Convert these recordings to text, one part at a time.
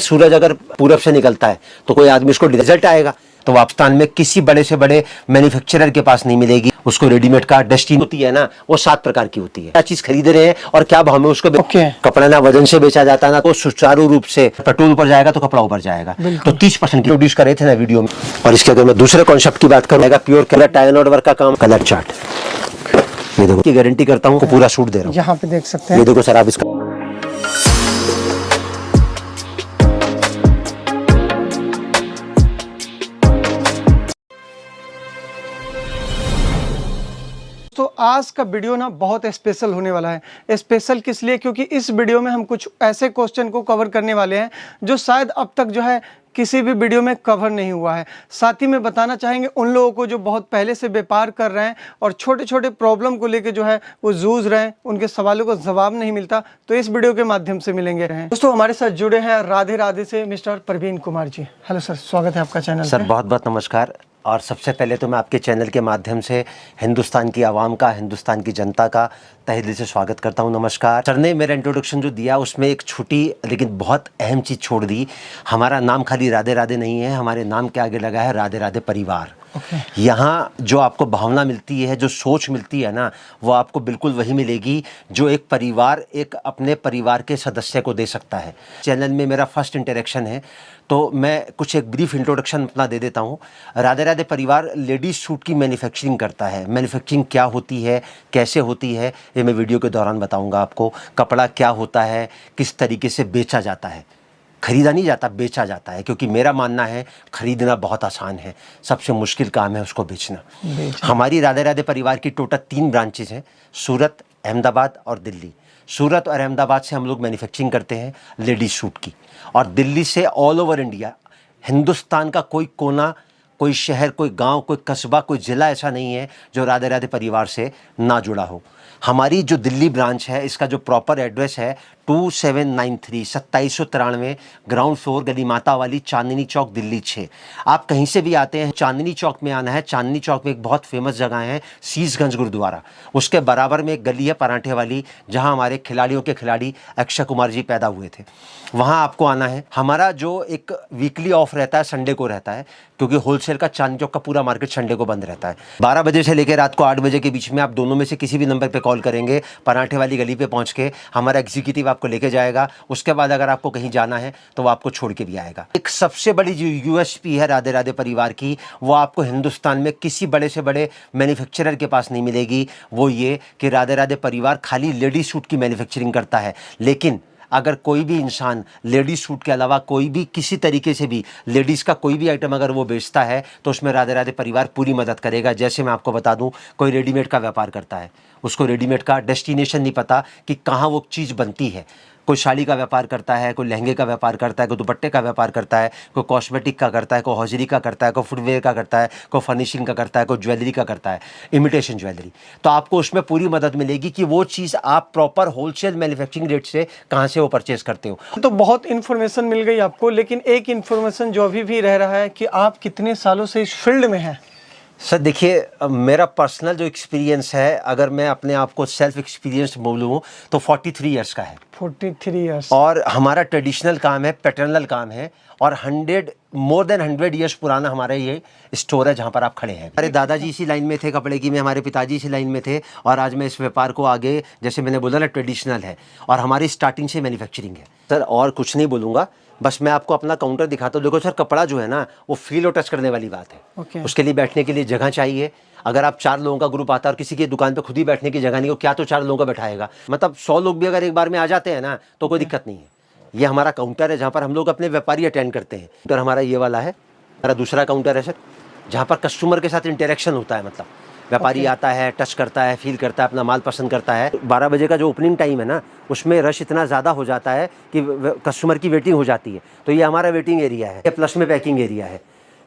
सूरज अगर पूरब से निकलता है तो कोई आदमी उसको रिजल्ट आएगा, तो पाकिस्तान में किसी बड़े से बड़े मैन्युफैक्चरर के पास नहीं मिलेगी। उसको रेडीमेड का डस्टिंग होती है ना, वो 7 प्रकार की होती है। क्या चीज खरीद रहे हैं और क्या भाव में उसको कपड़ा ना वजन से बेचा जाता है ना, तो सुचारू रूप से पेट्रोल ऊपर जाएगा तो कपड़ा ऊपर जाएगा। तो 30% इंट्रोड्यूस करे थे ना वीडियो में। और इसके अगर मैं दूसरे कॉन्सेप्ट की बात करूंगा, pure colour tie and work का काम, कलर चार्ट, ये देखो की गारंटी करता हूँ, पूरा सूट दे रहा हूँ। यहाँ पे देख सकते हैं, ये देखो सर आप इसका तो आज का वीडियो ना बहुत स्पेशल होने वाला है। स्पेशल किस लिए? क्योंकि इस वीडियो में हम कुछ ऐसे क्वेश्चन को कवर करने वाले हैं जो शायद अब तक जो है किसी भी वीडियो में कवर नहीं हुआ है। साथ ही में बताना चाहेंगे उन लोगों को जो बहुत पहले से व्यापार कर रहे हैं और छोटे छोटे प्रॉब्लम को लेके जो है वो जूझ रहे हैं, उनके सवालों को जवाब नहीं मिलता, तो इस वीडियो के माध्यम से मिलेंगे। दोस्तों हमारे साथ जुड़े हैं राधे राधे से mister Praveen Kumar ji. Hello sir, स्वागत है आपका चैनल सर। बहुत बहुत नमस्कार। और सबसे पहले तो मैं आपके चैनल के माध्यम से हिंदुस्तान की आवाम का, हिंदुस्तान की जनता का तहे दिल से स्वागत करता हूं। नमस्कार। सर ने मेरा इंट्रोडक्शन जो दिया उसमें एक छोटी लेकिन बहुत अहम चीज़ छोड़ दी। हमारा नाम खाली राधे राधे नहीं है, हमारे नाम के आगे लगा है राधे राधे परिवार। यहाँ जो आपको भावना मिलती है, जो सोच मिलती है ना, वो आपको बिल्कुल वही मिलेगी जो एक परिवार एक अपने परिवार के सदस्य को दे सकता है। चैनल में मेरा फर्स्ट इंटरेक्शन है, तो मैं कुछ एक ब्रीफ इंट्रोडक्शन अपना दे देता हूँ। राधे राधे परिवार लेडीज सूट की मैन्युफैक्चरिंग करता है। मैन्युफैक्चरिंग क्या होती है, कैसे होती है, ये मैं वीडियो के दौरान बताऊँगा आपको। कपड़ा क्या होता है, किस तरीके से बेचा जाता है, खरीदा नहीं जाता, बेचा जाता है। क्योंकि मेरा मानना है खरीदना बहुत आसान है, सबसे मुश्किल काम है उसको बेचना। हमारी राधे राधे परिवार की टोटल 3 ब्रांचेज हैं, सूरत, अहमदाबाद और दिल्ली। सूरत और अहमदाबाद से हम लोग मैन्युफैक्चरिंग करते हैं लेडीज सूट की, और दिल्ली से ऑल ओवर इंडिया, हिंदुस्तान का कोई कोना, कोई शहर, कोई गांव, कोई कस्बा, कोई ज़िला ऐसा नहीं है जो राधे राधे परिवार से ना जुड़ा हो। हमारी जो दिल्ली ब्रांच है, इसका जो प्रॉपर एड्रेस है 2793 2793 ग्राउंड फ्लोर, गली माता वाली, चांदनी चौक, दिल्ली 6। आप कहीं से भी आते हैं चांदनी चौक में आना है। चांदनी चौक में एक बहुत फेमस जगह है शीशगंज गुरुद्वारा, उसके बराबर में एक गली है परांठे वाली, जहां हमारे खिलाड़ियों के खिलाड़ी अक्षय कुमार जी पैदा हुए थे। वहां आपको आना है। हमारा जो एक वीकली ऑफ रहता है, संडे को रहता है, क्योंकि होलसेल का चांदनी चौक का पूरा मार्केट संडे को बंद रहता है। 12 बजे से लेकर रात को 8 बजे के बीच में आप दोनों में से किसी भी नंबर पे कॉल करेंगे, पराठे वाली गली पे पहुंच के हमारा एग्जीक्यूटिव आपको लेके जाएगा। उसके बाद अगर आपको कहीं जाना है तो वो आपको छोड़ के भी आएगा। एक सबसे बड़ी जो यूएसपी है राधे राधे परिवार की, वो आपको हिंदुस्तान में किसी बड़े से बड़े मैन्युफैक्चरर के पास नहीं मिलेगी। वो ये कि राधे राधे परिवार खाली लेडीज सूट की मैन्युफैक्चरिंग करता है। लेकिन अगर कोई भी इंसान लेडीज सूट के अलावा कोई भी किसी तरीके से भी लेडीज़ का कोई भी आइटम अगर वो बेचता है तो उसमें राधे राधे परिवार पूरी मदद करेगा। जैसे मैं आपको बता दूं, कोई रेडीमेड का व्यापार करता है, उसको रेडीमेड का डेस्टिनेशन नहीं पता कि कहाँ वो चीज़ बनती है। कोई साड़ी का व्यापार करता है, कोई लहंगे का व्यापार करता है, कोई दुपट्टे का व्यापार करता है, कोई कॉस्मेटिक का करता है, कोई हौजरी का करता है, कोई फुटवेयर का करता है, कोई फर्निशिंग का करता है, कोई ज्वेलरी का करता है, इमिटेशन ज्वेलरी। तो आपको उसमें पूरी मदद मिलेगी कि वो चीज़ आप प्रॉपर होलसेल मैन्युफैक्चरिंग रेट से कहाँ से वो परचेज करते हो। तो बहुत इन्फॉर्मेशन मिल गई आपको, लेकिन एक इन्फॉर्मेशन जो अभी भी रह रहा है कि आप कितने सालों से इस फील्ड में हैं? सर देखिए, मेरा पर्सनल जो एक्सपीरियंस है, अगर मैं अपने आप को सेल्फ एक्सपीरियंस बोलूँ तो 43 इयर्स का है। 43 इयर्स। और हमारा ट्रेडिशनल काम है, पैटर्नल काम है, और 100 मोर देन 100 इयर्स पुराना हमारा ये स्टोर है जहाँ पर आप खड़े हैं। हमारे दादाजी इसी लाइन में थे कपड़े की, में हमारे पिताजी इसी लाइन में थे, और आज मैं इस व्यापार को आगे, जैसे मैंने बोला ना, ट्रेडिशनल है और हमारी स्टार्टिंग से मैन्युफैक्चरिंग है। सर और कुछ नहीं बोलूँगा, बस मैं आपको अपना काउंटर दिखाता हूँ। देखो सर, कपड़ा जो है ना वो फील और टच करने वाली बात है। उसके लिए बैठने के लिए जगह चाहिए। अगर आप 4 लोगों का ग्रुप आता है और किसी की दुकान पे खुद ही बैठने की जगह नहीं हो, क्या तो 4 लोगों का बैठाएगा? मतलब 100 लोग भी अगर एक बार में आ जाते हैं ना तो कोई दिक्कत नहीं है। ये हमारा काउंटर है जहाँ पर हम लोग अपने व्यापारी अटेंड करते हैं। काउंटर हमारा ये वाला है। हमारा दूसरा काउंटर है सर, जहाँ पर कस्टमर के साथ इंटरेक्शन होता है। मतलब व्यापारी आता है, टच करता है, फील करता है, अपना माल पसंद करता है। 12 बजे का जो ओपनिंग टाइम है ना, उसमें रश इतना ज़्यादा हो जाता है कि कस्टमर की वेटिंग हो जाती है। तो ये हमारा वेटिंग एरिया है, प्लस में पैकिंग एरिया है।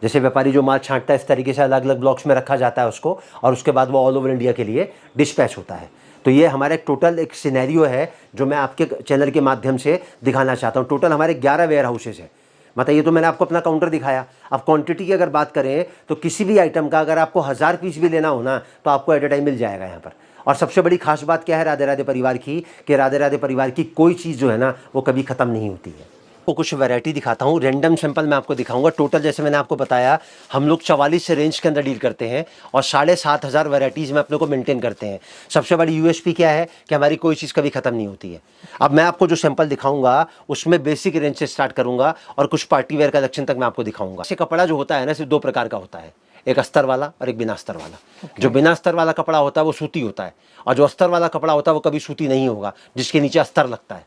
जैसे व्यापारी जो माल छांटता है, इस तरीके से अलग अलग ब्लॉक्स में रखा जाता है उसको, और उसके बाद वो ऑल ओवर इंडिया के लिए डिस्पैच होता है। तो ये हमारा एक टोटल एक सिनेरियो है जो मैं आपके चैनल के माध्यम से दिखाना चाहता हूँ। टोटल हमारे 11 वेयर हाउसेज है। मतलब ये तो मैंने आपको अपना काउंटर दिखाया। अब क्वांटिटी की अगर बात करें तो किसी भी आइटम का अगर आपको 1000 पीस भी लेना हो ना तो आपको एट ए टाइम मिल जाएगा यहाँ पर। और सबसे बड़ी खास बात क्या है राधे राधे परिवार की, कि राधे राधे परिवार की कोई चीज़ जो है ना वो कभी ख़त्म नहीं होती है। को कुछ वैरायटी दिखाता हूँ, रैंडम सैंपल मैं आपको दिखाऊंगा। टोटल जैसे मैंने आपको बताया हम लोग 44 से रेंज के अंदर डील करते हैं और 7,500 वैरायटीज़ में अपने को मेंटेन करते हैं। सबसे बड़ी यूएसपी क्या है कि हमारी कोई चीज़ कभी ख़त्म नहीं होती है। अब मैं आपको जो सैंपल दिखाऊंगा उसमें बेसिक रेंज से स्टार्ट करूँगा और कुछ पार्टी वेयर कलेक्शन तक मैं आपको दिखाऊँगा। ये कपड़ा जो होता है ना सिर्फ 2 प्रकार का होता है, एक अस्तर वाला और एक बिना अस्तर वाला। जो बिना अस्तर वाला कपड़ा होता है वो सूती होता है और जो अस्तर वाला कपड़ा होता है वो कभी सूती नहीं होगा, जिसके नीचे अस्तर लगता है।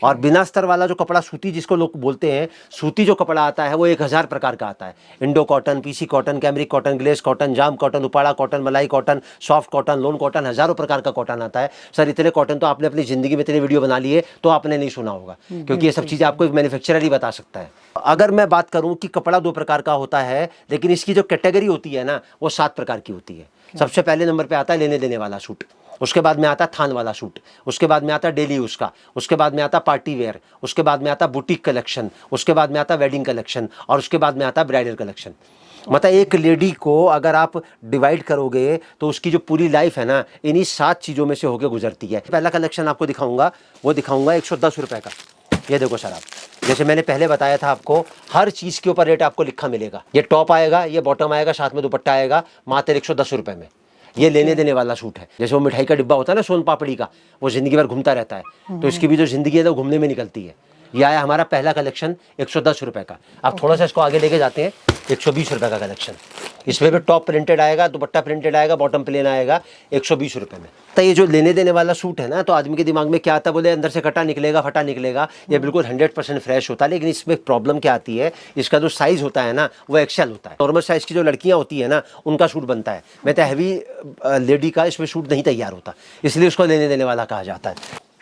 और बिना अस्तर वाला जो कपड़ा सूती जिसको लोग बोलते हैं, सूती जो कपड़ा आता है वो 1000 प्रकार का आता है। Indo cotton, PC cotton, cambric cotton, glace cotton, jam cotton, Uppada cotton, मलाई cotton, soft cotton, lawn cotton, हजारों प्रकार का कॉटन आता है। सर इतने कॉटन तो आपने अपनी ज़िंदगी में इतने वीडियो बना लिए तो आपने नहीं सुना होगा, क्योंकि ये सब चीज़ें आपको एक मैन्युफैक्चरर ही बता सकता है। अगर मैं बात करूँ कि कपड़ा 2 प्रकार का होता है, लेकिन इसकी जो कैटेगरी होती है ना वो 7 प्रकार की होती है। सबसे पहले नंबर पे आता है लेने देने वाला सूट, उसके बाद में आता थान वाला सूट, उसके बाद में आता डेली यूज का, उसके बाद में आता पार्टी वेयर, उसके बाद में आता बुटीक कलेक्शन, उसके बाद में आता वेडिंग कलेक्शन और उसके बाद में आता ब्राइडल कलेक्शन। मतलब एक लेडी को अगर आप डिवाइड करोगे तो उसकी जो पूरी लाइफ है ना इन्हीं 7 चीज़ों में से होकर गुजरती है। पहला कलेक्शन आपको दिखाऊंगा, वो दिखाऊंगा 110 रुपये का। ये देखो सर, आप जैसे मैंने पहले बताया था आपको, हर चीज़ के ऊपर रेट आपको लिखा मिलेगा। ये टॉप आएगा, ये बॉटम आएगा, साथ में दुपट्टा आएगा, मात्र 110 रुपये में। ये लेने देने वाला सूट है। जैसे वो मिठाई का डिब्बा होता है ना सोन पापड़ी का, वो ज़िंदगी भर घूमता रहता है, तो इसकी भी जो ज़िंदगी है वो घूमने में निकलती है। ये आया हमारा पहला कलेक्शन 110 रुपये का। अब थोड़ा सा इसको आगे लेके जाते हैं, 120 रुपये का कलेक्शन। इसमें भी टॉप प्रिंटेड आएगा, दुपट्टा प्रिंटेड आएगा, बॉटम प्लेन आएगा, 120 रुपये में। तो ये जो लेने देने वाला सूट है ना, तो आदमी के दिमाग में क्या आता है, बोले अंदर से कटा निकलेगा, फटा निकलेगा। ये बिल्कुल 100% फ्रेश होता है, लेकिन इसमें प्रॉब्लम क्या आती है, इसका जो साइज़ होता है ना वो एक्सेल होता है। नॉर्मल साइज़ की जो लड़कियाँ होती है ना उनका सूट बनता है, मैं तो हैवी लेडी का इसमें सूट नहीं तैयार होता, इसलिए उसको लेने देने वाला कहा जाता है।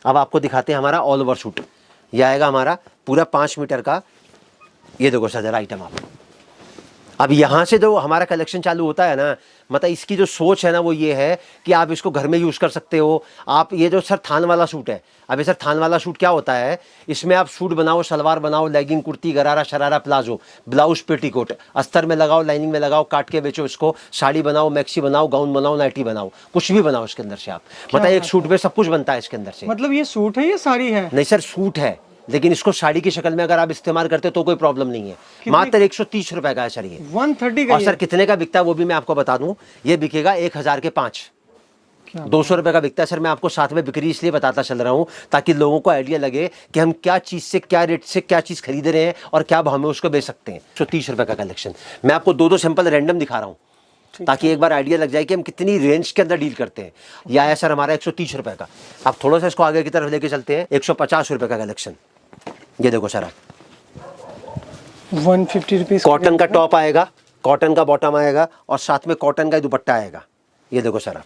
अब आपको दिखाते हैं हमारा ऑल ओवर सूट। यह आएगा हमारा पूरा 5 मीटर का। ये देखो सर जरा आइटम आप। अब यहाँ से जो हमारा कलेक्शन चालू होता है ना, मतलब इसकी जो सोच है ना वो ये है कि आप इसको घर में यूज़ कर सकते हो। आप ये जो सर थान वाला सूट है, अब ये सर थान वाला सूट क्या होता है, इसमें आप सूट बनाओ, सलवार बनाओ, लेगिंग, कुर्ती, गरारा, शरारा, प्लाजो, ब्लाउज, पेटीकोट, अस्तर में लगाओ, लाइनिंग में लगाओ, काट के बेचो इसको, साड़ी बनाओ, मैक्सी बनाओ, गाउन बनाओ, नाइटी बनाओ, कुछ भी बनाओ इसके अंदर से आप। मतलब एक सूट में सब कुछ बनता है इसके अंदर से। मतलब ये सूट है, ये साड़ी है? नहीं सर, सूट है, लेकिन इसको साड़ी की शक्ल में अगर आप इस्तेमाल करते हो तो कोई प्रॉब्लम नहीं है। मात्र 130 रुपए का है सर ये। 130 का। और सर कितने का बिकता है वो भी मैं आपको बता दूं, ये बिकेगा 1000 के 5। 200 रुपए का बिकता है सर। मैं आपको साथ में बिक्री इसलिए बताता चल रहा हूँ ताकि लोगों को आइडिया लगे कि हम क्या चीज़ से, क्या रेट से क्या चीज़ खरीद रहे हैं और क्या भाव में उसको बेच सकते हैं। 130 रुपए का कलेक्शन। मैं आपको 2 सैंपल रैंडम दिखा रहा हूँ ताकि एक बार आइडिया लग जाए कि हम कितनी रेंज के अंदर डील करते हैं। यह आया सर हमारा 130 रुपए का। आप थोड़ा सा इसको आगे की तरफ लेके चलते हैं, 150 रुपए का कलेक्शन। ये देखो सर आप, 150 रुपीज़। कॉटन का टॉप आएगा, कॉटन का बॉटम आएगा और साथ में कॉटन का दुपट्टा आएगा। ये देखो सर आप,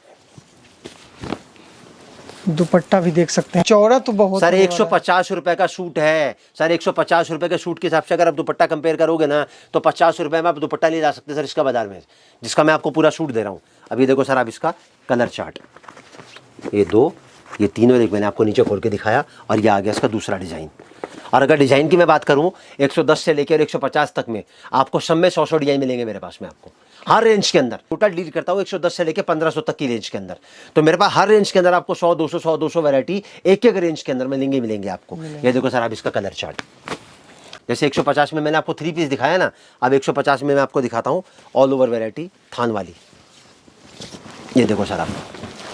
दुपट्टा भी देख सकते हैं, चौड़ा तो बहुत सर 150 रुपए का सूट है सर। 150 रुपए के सूट के हिसाब से अगर आप दुपट्टा कंपेयर करोगे ना तो 50 रुपए में आप दुपट्टा नहीं ला सकते सर इसका बाजार में, जिसका मैं आपको पूरा सूट दे रहा हूँ। अभी देखो सर आप इसका कलर चार्ट, ये 2, ये 3 और एक मैंने आपको नीचे खोल के दिखाया और ये आ गया इसका दूसरा डिज़ाइन। और अगर डिज़ाइन की मैं बात करूँ 110 से लेकर 150 तक में आपको सब में 100 डिज़ाइन मिलेंगे मेरे पास में आपको, हर रेंज के अंदर। टोटल डील करता हूँ 110 से लेकर 1500 तक की रेंज के अंदर। तो मेरे पास हर रेंज के अंदर आपको 100 200 वैरायटी एक रेंज के अंदर मिलेंगे आपको। ये देखो सर आप इसका कलर चार्ट। जैसे 150 में मैंने आपको 3 पीस दिखाया ना, अब 150 में मैं आपको दिखाता हूँ ऑल ओवर वैरायटी थान वाली। ये देखो सर आप,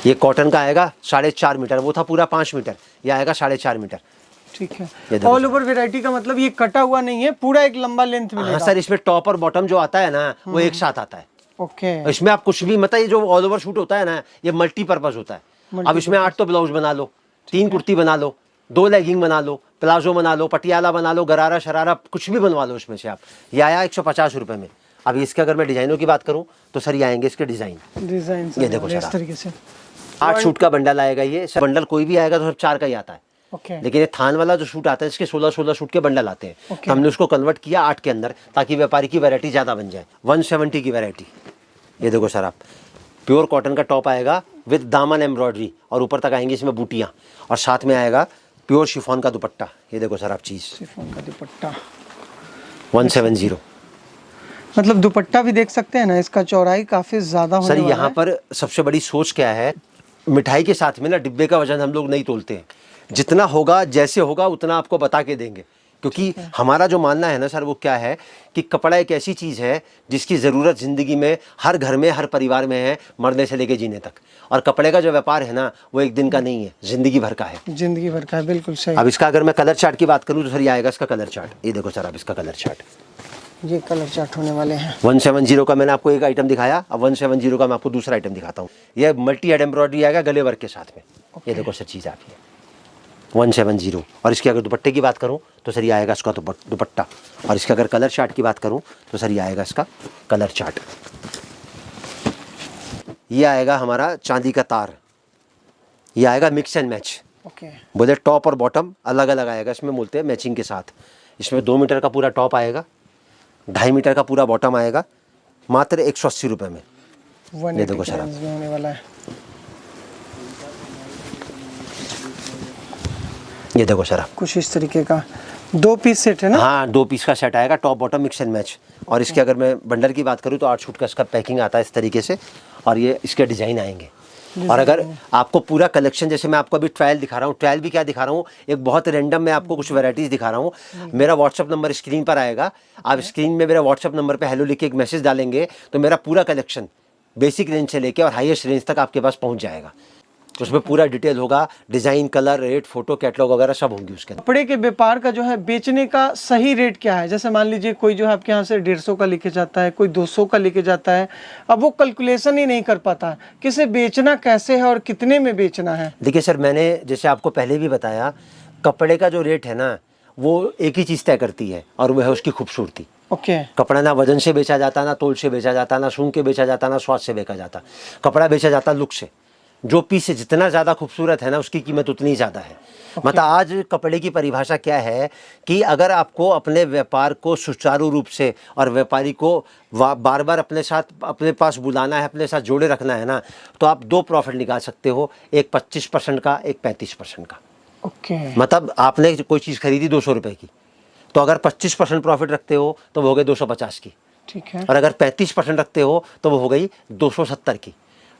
ये कॉटन का आएगा 4.5 मीटर, वो था पूरा 5 मीटर, ये आएगा 4.5 मीटर। ठीक है। ऑल ओवर वैरायटी का मतलब ये कटा हुआ नहीं है, पूरा एक लंबा लेंथ मिलेगा। हाँ सर, इसमें टॉप और बॉटम जो आता है ना वो एक साथ आता है। ओके। इसमें आप कुछ भी, मतलब ये जो ऑल ओवर शूट होता है ना ये मल्टीपर्पज होता है। अब इसमें 8 तो ब्लाउज बना लो, 3 कुर्ती बना लो, 2 लेगिंग बना लो, प्लाजो बना लो, पटियाला बना लो, गरारा शरारा कुछ भी बनवा लो इसमें से आप। ये आया 150 रुपये में। अब इसके अगर मैं डिजाइनों की बात करूँ तो सर ये आएंगे इसके डिजाइन। ये देखो सर इस तरीके से 8 सूट का बंडल आएगा। ये सर बंडल कोई भी आएगा तो सब 4 का ही आता है। लेकिन ये थान वाला जो सूट आता है इसके 16 सूट के बंडल आते हैं। तो हमने उसको कन्वर्ट किया 8 के अंदर ताकि व्यापारी की वैरायटी ज़्यादा बन जाए। 170 की वैरायटी। ये देखो सर आप, प्योर कॉटन का टॉप आएगा विद दामन एम्ब्रॉयडरी और ऊपर तक आएंगी इसमें बूटियाँ और साथ में आएगा प्योर शिफॉन का दुपट्टा। ये देखो सर आप चीज़, शिफॉन का दुपट्टा 170। मतलब दुपट्टा भी देख सकते हैं ना, इसका चौड़ाई काफ़ी ज़्यादा होने वाला है। सर यहाँ पर सबसे बड़ी सोच क्या है, मिठाई के साथ में ना डिब्बे का वजन हम लोग नहीं तोलते हैं। जितना होगा जैसे होगा उतना आपको बता के देंगे क्योंकि हमारा जो मानना है ना सर वो क्या है कि कपड़ा एक ऐसी चीज़ है जिसकी ज़रूरत ज़िंदगी में हर घर में हर परिवार में है, मरने से लेके जीने तक। और कपड़े का जो व्यापार है ना वो एक दिन का नहीं है, ज़िंदगी भर का है। जिंदगी भर का है, बिल्कुल सही। अब इसका अगर मैं कलर चार्ट की बात करूँ तो सर ये आएगा इसका कलर चार्ट। ये देखो सर अब इसका कलर चार्ट, ये कलर चार्ट होने वाले हैं। 170 का मैंने आपको एक आइटम दिखाया, अब 170 का मैं आपको दूसरा आइटम दिखाता हूँ। ये मल्टी हेड एम्ब्रॉयडरी आएगा गले वर्क के साथ में। ये देखो सर चीज़ आपकी 170। और इसके अगर दुपट्टे की बात करूं तो सर ये आएगा इसका दुपट्टा। और इसके अगर कलर चार्ट की बात करूं तो सर ये आएगा इसका कलर चार्ट। ये आएगा हमारा चांदी का तार, ये आएगा मिक्स एंड मैच। ओके, बोले टॉप और बॉटम अलग अलग आएगा, इसमें बोलते हैं मैचिंग के साथ। इसमें 2 मीटर का पूरा टॉप आएगा, 2.5 मीटर का पूरा बॉटम आएगा, मात्र 180 रुपये में। ये देखो सर होने वाला है। ये देखो सर कुछ इस तरीके का 2 पीस सेट है ना? हाँ 2 पीस का सेट आएगा, top bottom mix and match. और इसके अगर मैं बंडल की बात करूँ तो 8 शूट का इसका पैकिंग आता है इस तरीके से, और ये इसके डिज़ाइन आएंगे। और अगर आपको पूरा कलेक्शन, जैसे मैं आपको अभी ट्रायल दिखा रहा हूँ, ट्रायल भी क्या दिखा रहा हूँ, एक बहुत रैंडम मैं आपको कुछ वैरायटीज़ दिखा रहा हूँ। मेरा व्हाट्सअप नंबर स्क्रीन पर आएगा, आप स्क्रीन में मेरा व्हाट्सअप नंबर पे हेलो लिख के एक मैसेज डालेंगे तो मेरा पूरा कलेक्शन बेसिक रेंज से लेके और हाईएस्ट रेंज तक आपके पास पहुँच जाएगा। उसमें पूरा डिटेल होगा, design, colour, rate, photo, catalogue वगैरह सब होंगी उसके अंदर। कपड़े के व्यापार का जो है बेचने का सही रेट क्या है? जैसे मान लीजिए कोई जो है आपके यहाँ से 150 का लेके जाता है, कोई 200 का लेके जाता है, अब वो कैलकुलेशन ही नहीं कर पाता कि इसे बेचना कैसे है और कितने में बेचना है। देखिए सर, मैंने जैसे आपको पहले भी बताया, कपड़े का जो रेट है ना वो एक ही चीज़ तय करती है और वो है उसकी खूबसूरती। ओके, कपड़ा ना वजन से बेचा जाता, ना तोल से बेचा जाता, ना सूंघ के बेचा जाता, ना स्वाद से बेचा जाता। कपड़ा बेचा जाता लुक से। जो पीस जितना ज़्यादा खूबसूरत है ना उसकी कीमत उतनी ज़्यादा है। मतलब आज कपड़े की परिभाषा क्या है कि अगर आपको अपने व्यापार को सुचारू रूप से और व्यापारी को बार बार अपने साथ अपने पास बुलाना है, अपने साथ जोड़े रखना है ना, तो आप 2 प्रॉफिट निकाल सकते हो, एक 25% का, एक 35% का। ओके, मतलब आपने कोई चीज़ खरीदी 200 रुपये की, तो अगर 25% प्रॉफिट रखते हो तो वो हो गई 250 की, ठीक है। और अगर 35% रखते हो तो वो हो गई 270 की।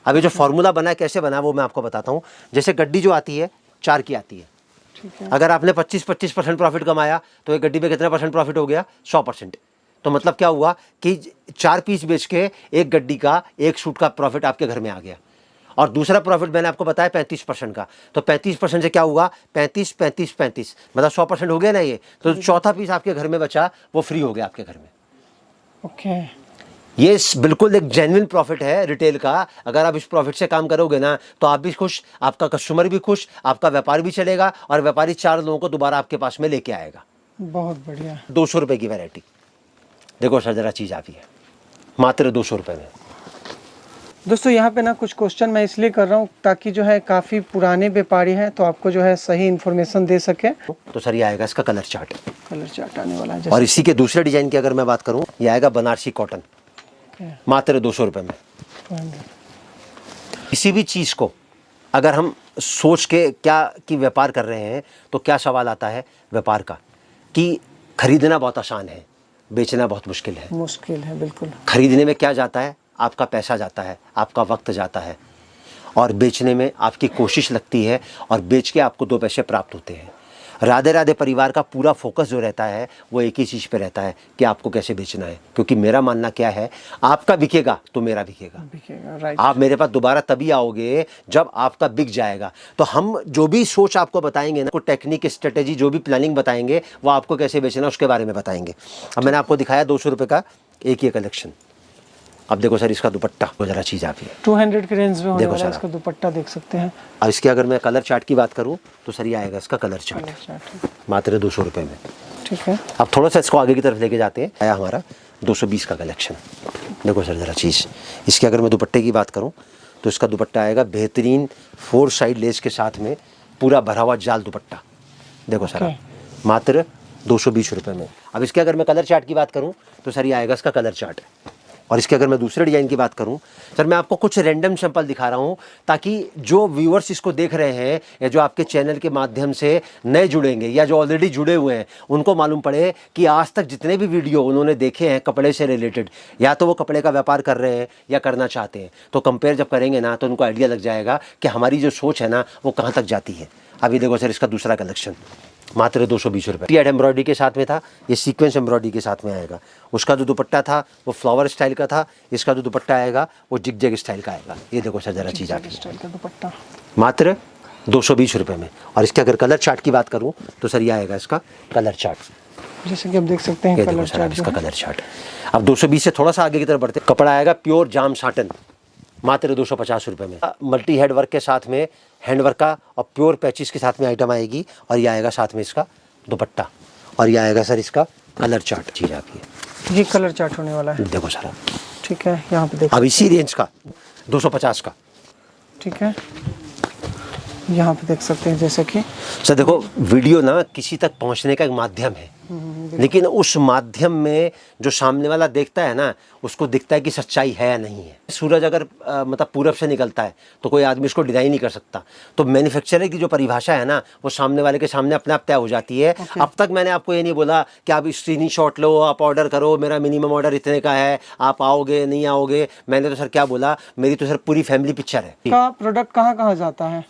अभी जो फार्मूला बना है, कैसे बना है वो मैं आपको बताता हूँ। जैसे गड्डी जो आती है 4 की आती है, ठीक है। अगर आपने 25% प्रॉफिट कमाया तो एक गड्डी पे कितना परसेंट प्रॉफिट हो गया? 100%। तो मतलब क्या हुआ कि 4 पीस बेच के एक गड्डी का, एक सूट का प्रॉफिट आपके घर में आ गया। और दूसरा प्रॉफिट मैंने आपको बताया 35% का, तो 35% से क्या हुआ? 35, 35, 35, मतलब 100% हो गया ना ये। तो चौथा पीस आपके घर में बचा वो फ्री हो गया आपके घर में। ओके, ये बिल्कुल एक जेन्युइन प्रॉफिट है रिटेल का। अगर आप इस प्रॉफिट से काम करोगे ना तो आप भी खुश, आपका कस्टमर भी खुश, आपका व्यापार भी चलेगा, और व्यापारी 4 लोगों को दोबारा आपके पास में लेके आएगा। बहुत बढ़िया। 200 रुपये की वैरायटी देखो सर, जरा चीज़ आती है मात्र 200 रुपये में। दोस्तों यहाँ पे ना कुछ क्वेश्चन मैं इसलिए कर रहा हूँ ताकि जो है काफ़ी पुराने व्यापारी हैं तो आपको जो है सही इन्फॉर्मेशन दे सके। तो सर ये आएगा इसका कलर चार्ट, कलर चार्ट आने वाला है। और इसी के दूसरे डिजाइन की अगर मैं बात करूँ, ये आएगा बनारसी कॉटन, मात्र 200 रुपये में। किसी भी चीज़ को अगर हम सोच के क्या कि व्यापार कर रहे हैं तो क्या सवाल आता है व्यापार का कि खरीदना बहुत आसान है, बेचना बहुत मुश्किल है। मुश्किल है, बिल्कुल। खरीदने में क्या जाता है? आपका पैसा जाता है, आपका वक्त जाता है, और बेचने में आपकी कोशिश लगती है, और बेच के आपको 2 पैसे प्राप्त होते हैं। राधे राधे परिवार का पूरा फोकस जो रहता है वो एक ही चीज़ पे रहता है कि आपको कैसे बेचना है। क्योंकि मेरा मानना क्या है, आपका बिकेगा तो मेरा बिकेगा। बिकेगा, राइट। आप मेरे पास दोबारा तभी आओगे जब आपका बिक जाएगा। तो हम जो भी सोच आपको बताएंगे ना, को टेक्निक, स्ट्रेटेजी, जो भी प्लानिंग बताएंगे वो आपको कैसे बेचना उसके बारे में बताएंगे। अब मैंने आपको दिखाया 200 रुपये का एक ही कलेक्शन। अब देखो सर इसका दुपट्टा, वो जरा चीज़ आप 200 के रेंज में होने देखो वाला है, सर इसका दुपट्टा देख सकते हैं। अब इसके अगर मैं कलर चार्ट की बात करूं तो सर ये आएगा इसका कलर चार्ट, मात्र 200 रुपये में। ठीक है। अब थोड़ा सा इसको आगे की तरफ लेके जाते हैं। आया हमारा 220 का कलेक्शन। देखो सर जरा चीज़, इसके अगर मैं दुपट्टे की बात करूं तो इसका दुपट्टा आएगा बेहतरीन 4 साइड लेस के साथ में, पूरा भरा हुआ जाल दुपट्टा। देखो सर आप, मात्र 220 रुपये में। अब इसके अगर मैं कलर चार्ट की बात करूँ तो सर ये आएगा इसका कलर चार्ट। और इसके अगर मैं दूसरे डिज़ाइन की बात करूं, सर मैं आपको कुछ रैंडम सैंपल दिखा रहा हूं ताकि जो व्यूअर्स इसको देख रहे हैं या जो आपके चैनल के माध्यम से नए जुड़ेंगे या जो ऑलरेडी जुड़े हुए हैं उनको मालूम पड़े कि आज तक जितने भी वीडियो उन्होंने देखे हैं कपड़े से रिलेटेड, या तो वो कपड़े का व्यापार कर रहे हैं या करना चाहते हैं, तो कंपेयर जब करेंगे ना तो उनको आइडिया लग जाएगा कि हमारी जो सोच है ना वो कहाँ तक जाती है। अभी देखो सर इसका दूसरा कलेक्शन, मात्र 220 रुपये। एम्ब्रॉयडरी के साथ में था, ये सीक्वेंस एम्ब्रॉयडरी के साथ में आएगा। उसका जो दुपट्टा था वो फ्लावर स्टाइल का था, इसका जो दुपट्टा आएगा वो जिग स्टाइल का आएगा। ये देखो सर जरा चीज़ आती स्टाइल का दुपट्टा मात्र 220 रुपये में। और इसके अगर कलर चार्ट की बात करूँ तो सर ये आएगा इसका कलर चार्ट, जैसे कि आप देख सकते हैं ये देखो कलर सर चार्ट इसका कलर चार्ट। अब 220 से थोड़ा सा आगे की तरफ बढ़ते, कपड़ा आएगा प्योर जाम साटन मात्र 250 रुपये में। मल्टी हेड वर्क के साथ में हैंड वर्क का और प्योर पैचिस के साथ में आइटम आएगी। और ये आएगा साथ में इसका दुपट्टा, और ये आएगा सर इसका कलर चार्ट। चीज़ आती है, ये कलर चार्ट होने वाला है। देखो सर ठीक है, यहाँ पे देखो। अब इसी रेंज का 250 का। ठीक है, यहाँ पे देख सकते हैं जैसे कि सर देखो वीडियो ना किसी तक पहुंचने का एक माध्यम है, लेकिन उस माध्यम में जो सामने वाला देखता है ना उसको दिखता है कि सच्चाई है या नहीं है। सूरज अगर मतलब पूरब से निकलता है तो कोई आदमी इसको डिनाई नहीं कर सकता। तो मैन्युफैक्चरर की जो परिभाषा है ना वो सामने वाले के सामने अपने आप तय हो जाती है। अब तक मैंने आपको ये नहीं बोला कि आप स्क्रीनशॉट लो, आप ऑर्डर करो, मेरा मिनिमम ऑर्डर इतने का है, आप आओगे नहीं आओगे। मैंने तो सर क्या बोला, मेरी तो सर पूरी फैमिली पिक्चर है। का प्रोडक्ट कहाँ कहाँ जाता है?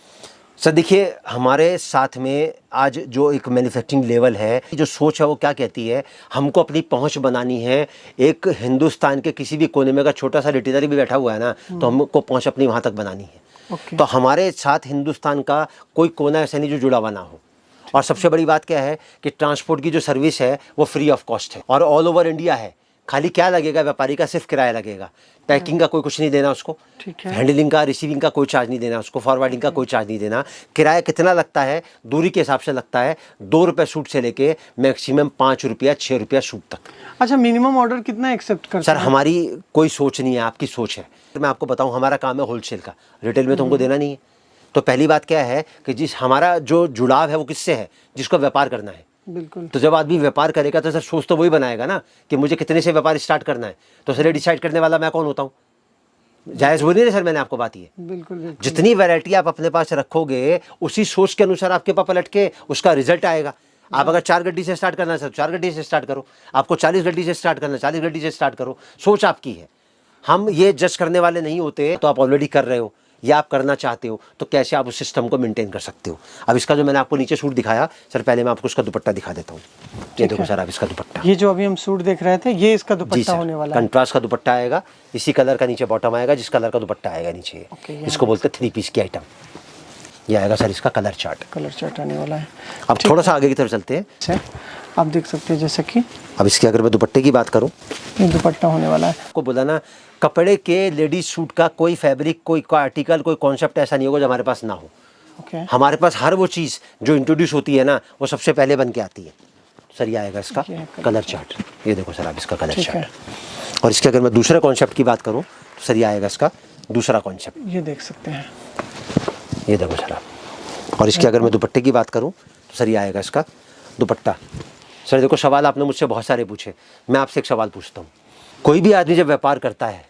सर देखिए हमारे साथ में आज जो एक मैन्युफैक्चरिंग लेवल है, जो सोच है वो क्या कहती है, हमको अपनी पहुंच बनानी है। एक हिंदुस्तान के किसी भी कोने में अगर छोटा सा रिटेलर भी बैठा हुआ है ना तो हमको पहुंच अपनी वहां तक बनानी है। तो हमारे साथ हिंदुस्तान का कोई कोना ऐसा नहीं जो जुड़ा हुआ ना हो। और सबसे बड़ी बात क्या है कि ट्रांसपोर्ट की जो सर्विस है वो फ्री ऑफ कॉस्ट है और ऑल ओवर इंडिया है। खाली क्या लगेगा व्यापारी का, सिर्फ किराया लगेगा। पैकिंग का कोई कुछ नहीं देना उसको, ठीक है। हैंडलिंग का, रिसीविंग का कोई चार्ज नहीं देना उसको, फॉरवर्डिंग का कोई चार्ज नहीं देना। किराया कितना लगता है, दूरी के हिसाब से लगता है। 2 रुपये सूट से लेके मैक्सिमम 5 रुपया 6 रुपया सूट तक। अच्छा, मिनिमम ऑर्डर कितना एक्सेप्ट करते सर हैं? हमारी कोई सोच नहीं है, आपकी सोच है। मैं आपको बताऊं, हमारा काम है होलसेल का, रिटेल में तो हमको देना नहीं है। तो पहली बात क्या है कि जिस हमारा जो जुड़ाव है वो किससे है, जिसको व्यापार करना है। बिल्कुल। तो जब आदमी व्यापार करेगा तो सर सोच तो वही बनाएगा ना कि मुझे कितने से व्यापार स्टार्ट करना है। तो सर ये डिसाइड करने वाला मैं कौन होता हूँ? जायज़ बोली ना सर मैंने आपको बात। ये बिल्कुल बिल्कुल। जितनी वैरायटी आप अपने पास रखोगे उसी सोच के अनुसार आपके पास पलट के उसका रिजल्ट आएगा। आप अगर 4 गड्डी से स्टार्ट करना है सर 4 गड्डी से स्टार्ट करो, आपको 40 गड्डी से स्टार्ट करना है 40 गड्डी से स्टार्ट करो। सोच आपकी है, हम ये जज करने वाले नहीं होते। तो आप ऑलरेडी कर रहे हो या आप करना चाहते हो तो कैसे आप उस सिस्टम को मेंटेन कर सकते हो। अब इसका जो मैंने आपको नीचे सूट दिखाया सर, पहले मैं आपको उसका दुपट्टा दिखा देता हूँ। ये देखो सर, अब इसका दुपट्टा, ये जो अभी हम सूट देख रहे थे ये इसका जी दुपट्टा होने सर, वाला है। कंट्रास्ट का दुपट्टा आएगा, इसी कलर का नीचे बॉटम आएगा, जिस कलर का दुपट्टा आएगा नीचे। इसको बोलते हैं 3 पीस की आइटम। ये आएगा सर इसका कलर चार्ट। कलर चार्ट आने वाला है। अब थोड़ा सा आगे की तरफ चलते हैं। सर आप देख सकते हैं जैसे कि अब इसके अगर मैं दुपट्टे की बात करूं, ये दुपट्टा होने वाला है। आपको बोला ना कपड़े के लेडीज सूट का कोई फैब्रिक, कोई आर्टिकल, कोई कॉन्सेप्ट ऐसा नहीं होगा जो हमारे पास ना हो। ओके। हमारे पास हर वो चीज़ जो इंट्रोड्यूस होती है ना वो सबसे पहले बन के आती है। सर ये आएगा इसका कलर चार्ट। ये देखो सर, आप इसका कलर चार्ट। और इसके अगर मैं दूसरे कॉन्सेप्ट की बात करूँ तो सर ये आएगा इसका दूसरा कॉन्सेप्ट। ये देख सकते हैं, ये देखो सर आप। और इसके अगर मैं दुपट्टे की बात करूँ तो सर ये आएगा इसका दुपट्टा। सर देखो, सवाल आपने मुझसे बहुत सारे पूछे, मैं आपसे एक सवाल पूछता हूँ। कोई भी आदमी जब व्यापार करता है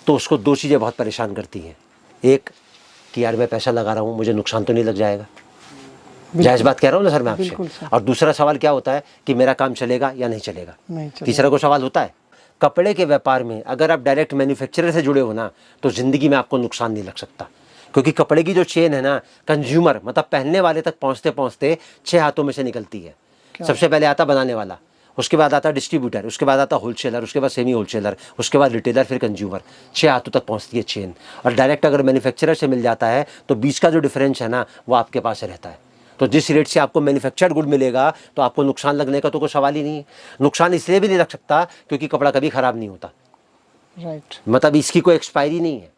तो उसको 2 चीज़ें बहुत परेशान करती हैं। एक कि यार मैं पैसा लगा रहा हूँ, मुझे नुकसान तो नहीं लग जाएगा। जायज़ बात कह रहा हूँ ना सर मैं आपसे। और दूसरा सवाल क्या होता है कि मेरा काम चलेगा या नहीं चलेगा। तीसरा को सवाल होता है कपड़े के व्यापार में अगर आप डायरेक्ट मैन्युफैक्चरर से जुड़े हो ना तो ज़िंदगी में आपको नुकसान नहीं लग सकता। क्योंकि कपड़े की जो चेन है ना, कंज्यूमर मतलब पहनने वाले तक पहुँचते पहुँचते 6 हाथों में से निकलती है। सबसे पहले आता बनाने वाला, उसके बाद आता डिस्ट्रीब्यूटर, उसके बाद आता होलसेलर, उसके बाद सेमी होलसेलर, उसके बाद रिटेलर, फिर कंज्यूमर। 6 हाथों तक पहुंचती है चेन। और डायरेक्ट अगर मैन्युफैक्चरर से मिल जाता है तो बीच का जो डिफरेंस है ना वो आपके पास रहता है। तो जिस रेट से आपको मैन्युफैक्चर्ड गुड मिलेगा तो आपको नुकसान लगने का तो कोई सवाल ही नहीं है। नुकसान इसलिए भी नहीं लग सकता क्योंकि कपड़ा कभी ख़राब नहीं होता। राइट। मतलब इसकी कोई एक्सपायरी नहीं है।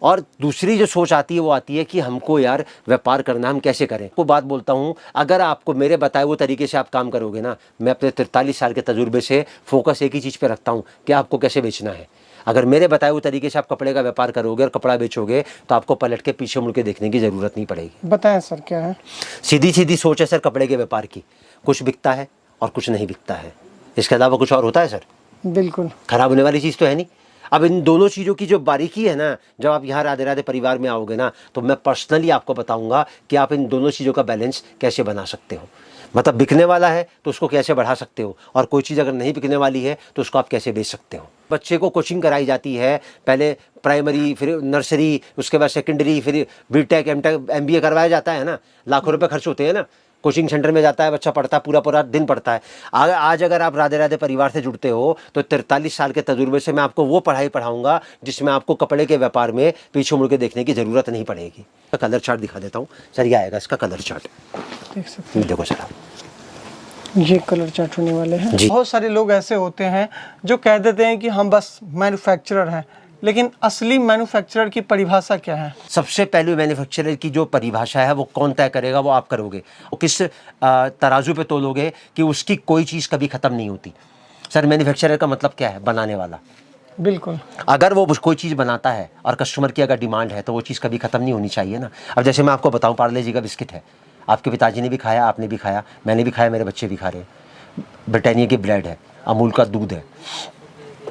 और दूसरी जो सोच आती है वो आती है कि हमको यार व्यापार करना, हम कैसे करें। को बात बोलता हूँ, अगर आपको मेरे बताए हुए तरीके से आप काम करोगे ना, मैं अपने 43 साल के तजुर्बे से फोकस एक ही चीज़ पे रखता हूँ कि आपको कैसे बेचना है। अगर मेरे बताए हुए तरीके से आप कपड़े का व्यापार करोगे और कपड़ा बेचोगे तो आपको पलट के पीछे मुड़ के देखने की ज़रूरत नहीं पड़ेगी। बताएं सर क्या है? सीधी सीधी सोच है सर कपड़े के व्यापार की। कुछ बिकता है और कुछ नहीं बिकता है, इसके अलावा कुछ और होता है सर? बिल्कुल। खराब होने वाली चीज़ तो है नहीं। अब इन दोनों चीज़ों की जो बारीकी है ना, जब आप यहाँ राधे राधे परिवार में आओगे ना तो मैं पर्सनली आपको बताऊंगा कि आप इन दोनों चीज़ों का बैलेंस कैसे बना सकते हो। मतलब बिकने वाला है तो उसको कैसे बढ़ा सकते हो, और कोई चीज़ अगर नहीं बिकने वाली है तो उसको आप कैसे बेच सकते हो। बच्चे को कोचिंग कराई जाती है, पहले प्राइमरी, फिर नर्सरी, उसके बाद सेकेंडरी, फिर बीटेक, एमटेक, MBA करवाया जाता है ना। लाखों रुपये खर्च होते हैं ना। कोचिंग सेंटर में जाता है बच्चा, पढ़ता है, पूरा पूरा दिन पढ़ता है। आज अगर आप राधे राधे परिवार से जुड़ते हो तो 43 साल के तजुर्बे से मैं आपको वो पढ़ाई पढ़ाऊंगा जिसमें आपको कपड़े के व्यापार में पीछे मुड़ के देखने की ज़रूरत नहीं पड़ेगी। कलर चार्ट दिखा देता हूँ सर, ये आएगा इसका कलर चार्ट, देख सकते हैं। देखो सर आप, ये कलर चार्ट होने वाले हैं। जी। बहुत सारे लोग ऐसे होते हैं जो कह देते हैं कि हम बस मैन्युफैक्चरर हैं, लेकिन असली मैन्युफैक्चरर की परिभाषा क्या है? सबसे पहले मैन्युफैक्चरर की जो परिभाषा है वो कौन तय करेगा? वो आप करोगे। वो किस तराजू पे तोलोगे कि उसकी कोई चीज़ कभी ख़त्म नहीं होती। सर मैन्युफैक्चरर का मतलब क्या है? बनाने वाला। बिल्कुल। अगर वो कोई चीज़ बनाता है और कस्टमर की अगर डिमांड है तो वो चीज़ कभी ख़त्म नहीं होनी चाहिए ना। अब जैसे मैं आपको बताऊं, पार्ले जी का बिस्किट है, आपके पिताजी ने भी खाया, आपने भी खाया, मैंने भी खाया, मेरे बच्चे भी खा रहे हैं। ब्रिटानिया की ब्रेड है, अमूल का दूध है,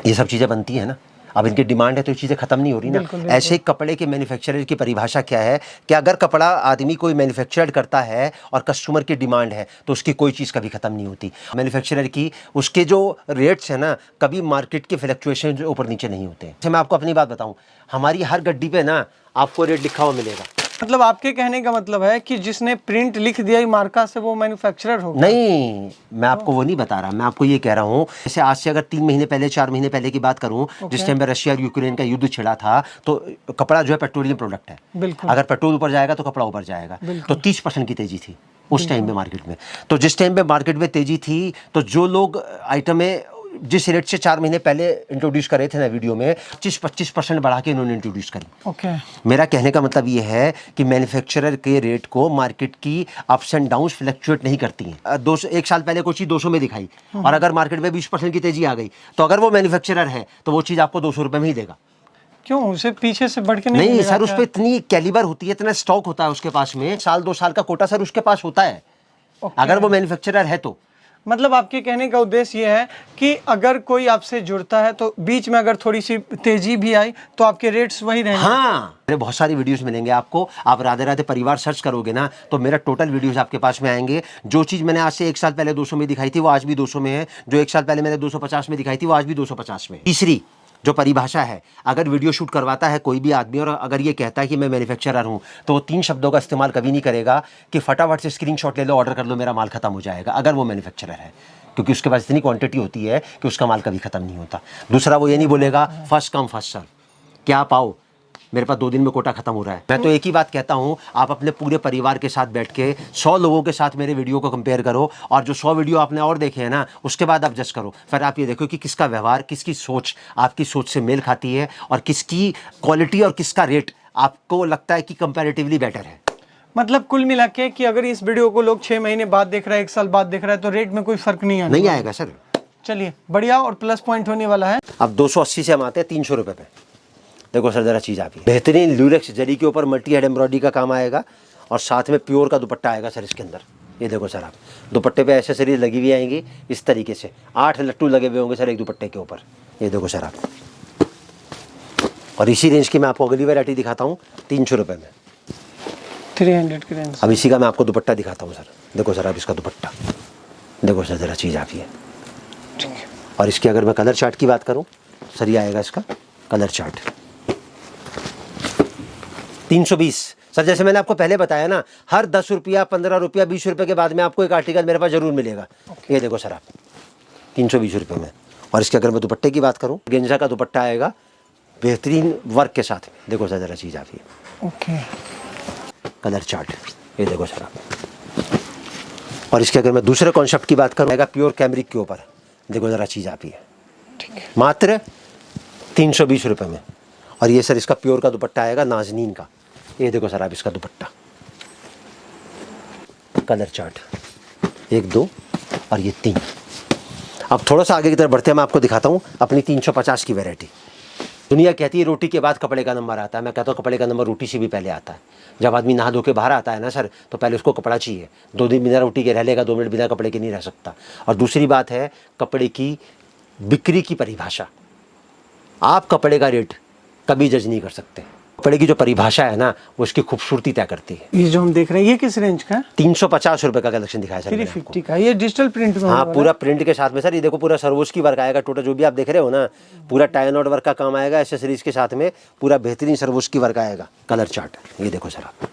ये सब चीज़ें बनती हैं ना। अब इनकी डिमांड है तो ये चीज़ें ख़त्म नहीं हो रही ना। ऐसे कपड़े के मैन्युफैक्चरर की परिभाषा क्या है कि अगर कपड़ा आदमी कोई मैन्युफैक्चर करता है और कस्टमर की डिमांड है तो उसकी कोई चीज़ कभी ख़त्म नहीं होती। मैन्युफैक्चरर की उसके जो रेट्स हैं ना, कभी मार्केट के फ्लक्चुएशन जो ऊपर नीचे नहीं होते। जैसे मैं आपको अपनी बात बताऊँ, हमारी हर गड्डी पे ना आपको रेट लिखा हुआ मिलेगा। मतलब आपके कहने का मतलब है कि जिसने प्रिंट लिख दिया ये मार्का से वो मैन्युफैक्चरर होगा? नहीं, मैं आपको वो नहीं बता रहा, मैं आपको ये कह रहा हूँ जैसे आज से अगर 3 महीने पहले 4 महीने पहले की बात करूँ, जिस टाइम में रशिया और यूक्रेन का युद्ध छिड़ा था, तो कपड़ा जो है पेट्रोलियम प्रोडक्ट है। बिल्कुल। अगर पेट्रोल ऊपर जाएगा तो कपड़ा ऊपर जाएगा। तो 30% की तेजी थी उस टाइम पे मार्केट में। तो जिस टाइम पे मार्केट में तेजी थी तो जो लोग आइटमें जिस रेट से 4 महीने पहले इंट्रोड्यूस करे थे ना वीडियो में, 25% बढ़ा के इन्होंने इंट्रोड्यूस करी। ओके। मेरा कहने का मतलब ये है कि मैन्युफैक्चरर के रेट को मार्केट की अप्स एंड डाउन्स फ्लक्चुएट नहीं करती हैं। 1 साल पहले कोई चीज़ 200 में दिखाई और अगर मार्केट में 20% की तेजी आ गई तो अगर वो मैन्युफैक्चरर है तो वो चीज़ आपको 200 रुपये में ही देगा। क्यों? उसे पीछे से बढ़ के नहीं नहीं मिलेगा सर, उस क्या? पर इतनी कैलिबर होती है, इतना स्टॉक होता है उसके पास में, 1-2 साल का कोटा सर उसके पास होता है अगर वो मैन्युफैक्चरर है तो। मतलब आपके कहने का उद्देश्य ये है कि अगर कोई आपसे जुड़ता है तो बीच में अगर थोड़ी सी तेजी भी आई तो आपके रेट्स वही रहेंगे। हाँ, मेरे बहुत सारी वीडियोस मिलेंगे आपको। आप राधे राधे परिवार सर्च करोगे ना तो मेरा टोटल वीडियोस आपके पास में आएंगे। जो चीज़ मैंने आज से 1 साल पहले 200 में दिखाई थी वो आज भी 200 में है। जो 1 साल पहले मैंने 250 में दिखाई थी वो आज भी 250 में। तीसरी जो परिभाषा है, अगर वीडियो शूट करवाता है कोई भी आदमी और अगर ये कहता है कि मैं मैन्युफैक्चरर हूँ तो वो 3 शब्दों का इस्तेमाल कभी नहीं करेगा कि फटाफट से स्क्रीनशॉट ले लो, ऑर्डर कर लो, मेरा माल खत्म हो जाएगा, अगर वो मैन्युफैक्चरर है, क्योंकि उसके पास इतनी क्वांटिटी होती है कि उसका माल कभी ख़त्म नहीं होता। दूसरा, वो ये नहीं बोलेगा फर्स्ट कम फर्स्ट सर्व, क्या पाओ, मेरे पास 2 दिन में कोटा खत्म हो रहा है। मैं तो एक ही बात कहता हूँ, आप अपने पूरे परिवार के साथ बैठ के 100 लोगों के साथ मेरे वीडियो को कंपेयर करो और जो 100 वीडियो आपने और देखे हैं ना उसके बाद आप जज करो। फिर आप ये देखो कि किसका व्यवहार, किसकी सोच आपकी सोच से मेल खाती है और किसकी क्वालिटी और किसका रेट आपको लगता है कि कंपैरेटिवली बेटर है। मतलब कुल मिला के कि अगर इस वीडियो को लोग 6 महीने बाद देख रहा है, 1 साल बाद देख रहा है तो रेट में कोई फर्क नहीं नहीं आएगा सर। चलिए बढ़िया और प्लस पॉइंट होने वाला है। अब 280 से हम आते हैं 300 रुपये पे। देखो सर जरा चीज़ आप, बेहतरीन ल्यूरेक्स जरी के ऊपर मल्टी हेड एम्ब्रॉयडरी का काम आएगा और साथ में प्योर का दुपट्टा आएगा सर इसके अंदर। ये देखो सर आप, दुपट्टे पे एसेसरीज लगी हुई आएंगी इस तरीके से, 8 लट्टू लगे हुए होंगे सर एक दुपट्टे के ऊपर। ये देखो सर आप, और इसी रेंज की मैं आपको अगली वैरायटी दिखाता हूँ 300 रुपये में, 300 की रेंज। अब इसी का मैं आपको दुपट्टा दिखाता हूँ सर। देखो सर आप इसका दुपट्टा देखो सर, ज़रा चीज़ आप ये। और इसकी अगर मैं कलर चार्ट की बात करूँ सर, ये आएगा इसका कलर चार्ट 320। सर जैसे मैंने आपको पहले बताया ना, हर 10 रुपया 15 रुपया 20 रुपये के बाद में आपको एक आर्टिकल मेरे पास जरूर मिलेगा। ये देखो सर आप 320 रुपये में। और इसके अगर मैं दुपट्टे की बात करूँ, गेंजा का दुपट्टा आएगा बेहतरीन वर्क के साथ में। देखो सर ज़रा चीज़ आप ये, ओके, कलर चार्ट ये देखो सर आप। और इसके अगर मैं दूसरे कॉन्सेप्ट की बात करूँ, आएगा प्योर कैमरिक के ऊपर। देखो ज़रा चीज़ आप ये, ठीक है, मात्र 320 रुपये में। और ये सर इसका प्योर का दुपट्टा आएगा नाजनीन का। ये देखो सर आप इसका दुपट्टा, कलर चार्ट 1 2 और ये 3। अब थोड़ा सा आगे की तरफ बढ़ते हैं, मैं आपको दिखाता हूँ अपनी 350 की वैरायटी। दुनिया कहती है रोटी के बाद कपड़े का नंबर आता है, मैं कहता हूँ कपड़े का नंबर रोटी से भी पहले आता है। जब आदमी नहा धो के बाहर आता है ना सर, तो पहले उसको कपड़ा चाहिए। 2 दिन बिना रोटी के रह लेगा, 2 मिनट बिना कपड़े के नहीं रह सकता। और दूसरी बात है कपड़े की बिक्री की परिभाषा। आप कपड़े का रेट कभी जज नहीं कर सकते। कपड़े की जो परिभाषा है ना वो उसकी खूबसूरती तय करती है। ये जो हम देख रहे हैं ये किस रेंज का है? 350 रुपये का कलेक्शन दिखाया सर मैंने आपको। 350 का, ये डिजिटल प्रिंट में हाँ, होने वाला पूरा प्रिंट के साथ में सर। ये देखो पूरा सर्वोस की वर्क आएगा टोटल, जो भी आप देख रहे हो ना, पूरा टाई नॉट वर्क का काम आएगा एसेसरीज के साथ में, पूरा बेहतरीन सर्वोस की वर्क आएगा। कलर चार्ट ये देखो सर आप,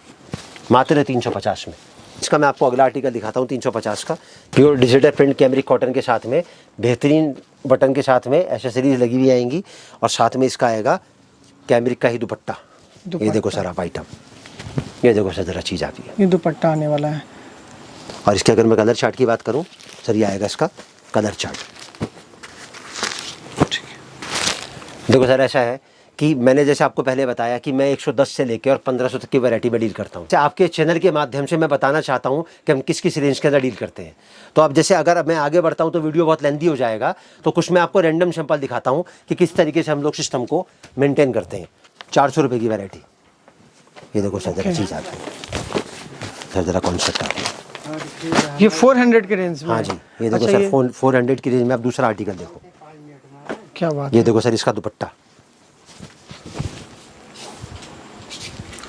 मात्र 350 में। इसका मैं आपको अगला आर्टिकल दिखाता हूँ 350 का। Pure digital print cambric cotton के साथ में बेहतरीन बटन के साथ में एसेसरीज लगी हुई आएंगी और साथ में इसका आएगा कैमरिक का ही दुपट्टा। ये देखो सर आप आइटम, ये देखो सर ज़रा चीज़ आती है, ये दुपट्टा आने वाला है। और इसके अगर मैं कलर चार्ट की बात करूँ सर, ये आएगा इसका कलर चार्ट। देखो सर ऐसा है कि मैंने जैसे आपको पहले बताया कि मैं 110 से लेकर और 1500 तक की वैरायटी में डील करता हूँ। आपके चैनल के माध्यम से मैं बताना चाहता हूँ कि हम किस किस रेंज के अंदर डील करते हैं। तो अब जैसे अगर मैं आगे बढ़ता हूँ तो वीडियो बहुत लेंथी हो जाएगा, तो कुछ मैं आपको रैंडम सैंपल दिखाता हूँ कि किस तरीके से हम लोग सिस्टम को मेनटेन करते हैं। 400 रुपये की वैरायटी, ये देखो सर जरा चीज़ आती है, सर जरा कॉन्सेप्ट आती है। ये 400 के रेंज में? हाँ जी, ये देखो सर 400 की रेंज में। आप दूसरा आर्टिकल देखो, क्या बात, ये देखो सर इसका दुपट्टा,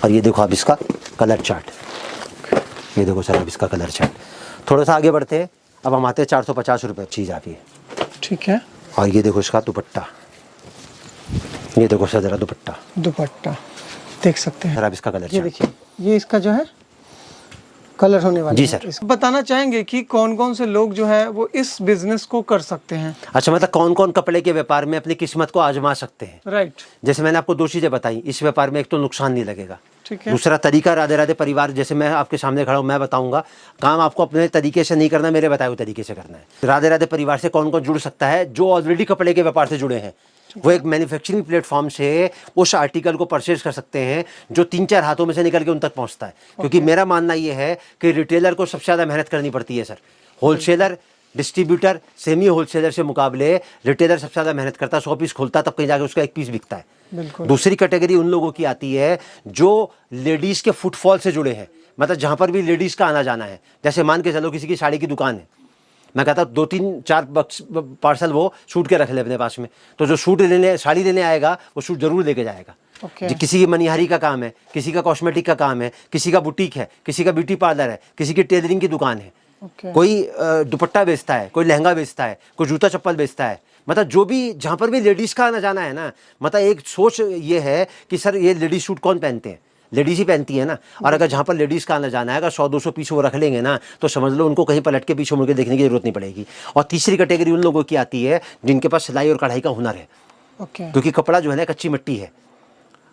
और ये देखो आप इसका कलर चार्ट। ये देखो सर अब इसका कलर चार्ट। थोड़ा सा आगे बढ़ते हैं, अब हम आते हैं 450 रुपये चीज़ आती है। ठीक है। और ये देखो इसका दुपट्टा, ये देखो सर ज़रा दुपट्टा, दुपट्टा देख सकते हैं सर आप इसका कलर ये चार्ट। देखिए, ये इसका जो है कलर होने वाला जी है। सर। इसको बताना चाहेंगे कि कौन कौन से लोग जो है वो इस बिजनेस को कर सकते हैं? अच्छा, मतलब कौन कौन कपड़े के व्यापार में अपनी किस्मत को आजमा सकते हैं। राइट। जैसे मैंने आपको 2 चीज़ें बताई, इस व्यापार में एक तो नुकसान नहीं लगेगा, ठीक है। दूसरा तरीका राधे राधे परिवार, जैसे मैं आपके सामने खड़ा हूँ मैं बताऊंगा, काम आपको अपने तरीके से नहीं करना, मेरे बताए हुए तरीके से करना है। राधे राधे परिवार से कौन कौन जुड़ सकता है? जो ऑलरेडी कपड़े के व्यापार से जुड़े हैं, वो एक मैन्युफैक्चरिंग प्लेटफॉर्म से उस आर्टिकल को परचेज कर सकते हैं जो 3-4 हाथों में से निकल के उन तक पहुंचता है। क्योंकि मेरा मानना ये है कि रिटेलर को सबसे ज़्यादा मेहनत करनी पड़ती है sir. Wholesaler, distributor, semi wholesaler से मुकाबले रिटेलर सबसे ज़्यादा मेहनत करता है। 100 पीस खोलता है तब कहीं जाके उसका 1 पीस बिकता है। बिल्कुल। दूसरी कैटेगरी उन लोगों की आती है जो लेडीज़ के फुटफॉल से जुड़े हैं, मतलब जहाँ पर भी लेडीज़ का आना जाना है। जैसे मान के चलो किसी की साड़ी की दुकान है, मैं कहता हूँ 2-3-4 पार्सल वो शूट के रख ले अपने पास में, तो जो शूट लेने साड़ी लेने आएगा वो शूट जरूर लेके जाएगा। Okay. किसी की मनिहारी का काम है, किसी का कॉस्मेटिक का काम है, किसी का बुटीक है, किसी का ब्यूटी पार्लर है, किसी की टेलरिंग की दुकान है, Okay. कोई दुपट्टा बेचता है, कोई लहंगा बेचता है, कोई जूता चप्पल बेचता है। मतलब जो भी जहाँ पर भी लेडीज़ का आना जाना है ना, मतलब एक सोच ये है कि सर ये लेडीज़ सूट कौन पहनते हैं, लेडीज़ ही पहनती है ना। और अगर जहाँ पर लेडीज़ का आना जाना है, अगर 100-200 पीस वो रख लेंगे ना, तो समझ लो उनको कहीं पलट के पीछे मुड़ के देखने की जरूरत नहीं पड़ेगी। और तीसरी कैटेगरी उन लोगों की आती है जिनके पास सिलाई और कढ़ाई का हुनर है। Okay. क्योंकि कपड़ा जो है ना कच्ची मिट्टी है,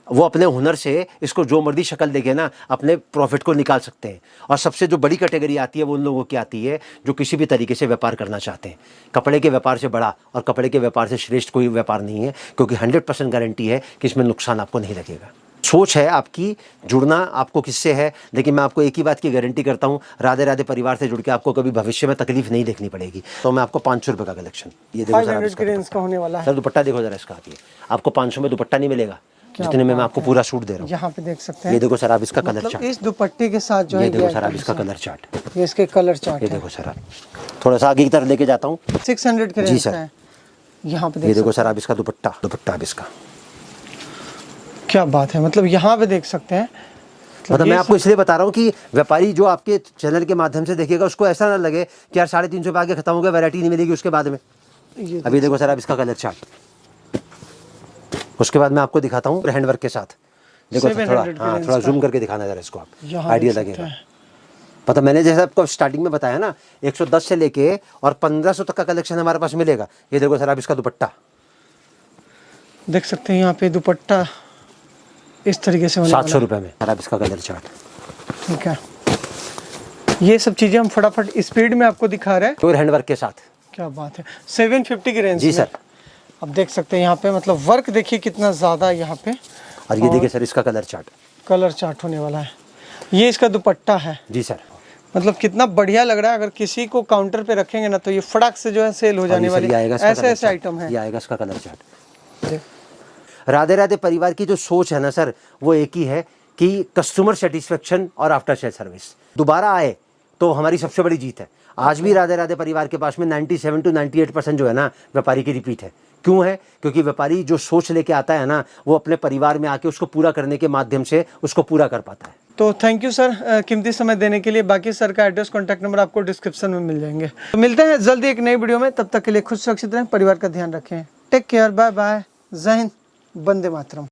वो अपने हुनर से इसको जो मर्जी शक्ल देके ना अपने प्रॉफिट को निकाल सकते हैं। और सबसे जो बड़ी कैटेगरी आती है वो उन लोगों की आती है जो किसी भी तरीके से व्यापार करना चाहते हैं। कपड़े के व्यापार से बड़ा और कपड़े के व्यापार से श्रेष्ठ कोई व्यापार नहीं है, क्योंकि 100% गारंटी है कि इसमें नुकसान आपको नहीं लगेगा। सोच है आपकी, जुड़ना आपको किससे है, लेकिन मैं आपको एक ही बात की गारंटी करता हूँ, राधे राधे परिवार से जुड़ के आपको कभी भविष्य में तकलीफ नहीं देखनी पड़ेगी। तो मैं आपको 500 रुपये का कलेक्शन, ये देखो सर, 500 के रेंज का होने वाला है। सर दुपट्टा देखो जरा इसका आती है, आपको 500 में दुपट्टा नहीं मिलेगा जितने में मैं आपको पूरा सूट दे रहा हूँ। यहाँ पे देख सकते हैं, ये देखो सर आप इसका कलर मतलब चार्ट, इस दुपट्टे के साथ जो है ये देखो सर आप इसका कलर चार्ट, ये इसके कलर चार्ट ये है। देखो सर आप थोड़ा सा आगे की तरफ लेके जाता हूँ। 600 के जी रेंज सर। का है। यहाँ पे ये देख देखो सकते सर आप इसका दुपट्टा, दुपट्टा आप इसका, हैं, क्या बात है, मतलब यहाँ पे देख सकते हैं। मतलब ये मैं आपको इसलिए बता रहा हूँ कि व्यापारी जो आपके चैनल के माध्यम से देखेगा उसको ऐसा ना लगे कि यार 350 पे आगे खत्म हो गया, वैरायटी नहीं मिलेगी उसके बाद में। ये अभी देखो सर आप इसका कलर चार्ट, उसके बाद मैं आपको दिखाता हूँ हैंडवर्क के साथ। देखो सर, थोड़ा हाँ थोड़ा जूम करके दिखाना जरा इसको, आप आइडिया लगेगा। पता मैंने जैसे आपको स्टार्टिंग में बताया ना, 110 से लेके और 1500 तक का कलेक्शन हमारे पास मिलेगा। ये देखो सर आप इसका दुपट्टा देख सकते हैं, यहाँ पे दुपट्टा इस तरीके से 700 रुपये में। सर आप इसका कलर चार्ट, ठीक है। ये सब चीज़ें हम फटाफट स्पीड में आपको दिखा रहे हैं। प्योर हैंडवर्क के साथ। क्या बात है, 750 की रेंज जी सर। अब देख सकते हैं यहाँ पे, मतलब वर्क देखिए कितना ज़्यादा यहाँ पे। और ये देखिए सर इसका कलर चार्ट, कलर चार्ट होने वाला है। ये इसका दुपट्टा है। जी सर। मतलब कितना बढ़िया लग रहा है, अगर किसी को काउंटर पे रखेंगे ना तो ये फटाक से जो है सेल हो जाने वाली ऐसे ऐसे आइटम है। ये आएगा इसका कलर चार्ट। राधे राधे परिवार की जो सोच है ना सर, वो एक ही है कि कस्टमर सेटिस्फेक्शन और आफ्टर सेल सर्विस दोबारा आए तो हमारी सबसे बड़ी जीत है। आज भी राधे राधे परिवार के पास में 97 to 98% जो है ना व्यापारी की रिपीट है। क्यों है? क्योंकि व्यापारी जो सोच लेके आता है ना, वो अपने परिवार में आके उसको पूरा करने के माध्यम से उसको पूरा कर पाता है। तो थैंक यू सर कीमती समय देने के लिए। बाकी सर का एड्रेस कॉन्टैक्ट नंबर आपको डिस्क्रिप्शन में मिल जाएंगे। तो मिलते हैं जल्दी एक नई वीडियो में, तब तक के लिए खुद सुरक्षित रहें, परिवार का ध्यान रखें। टेक केयर, बाय बाय, जय हिंद, वंदे मातरम।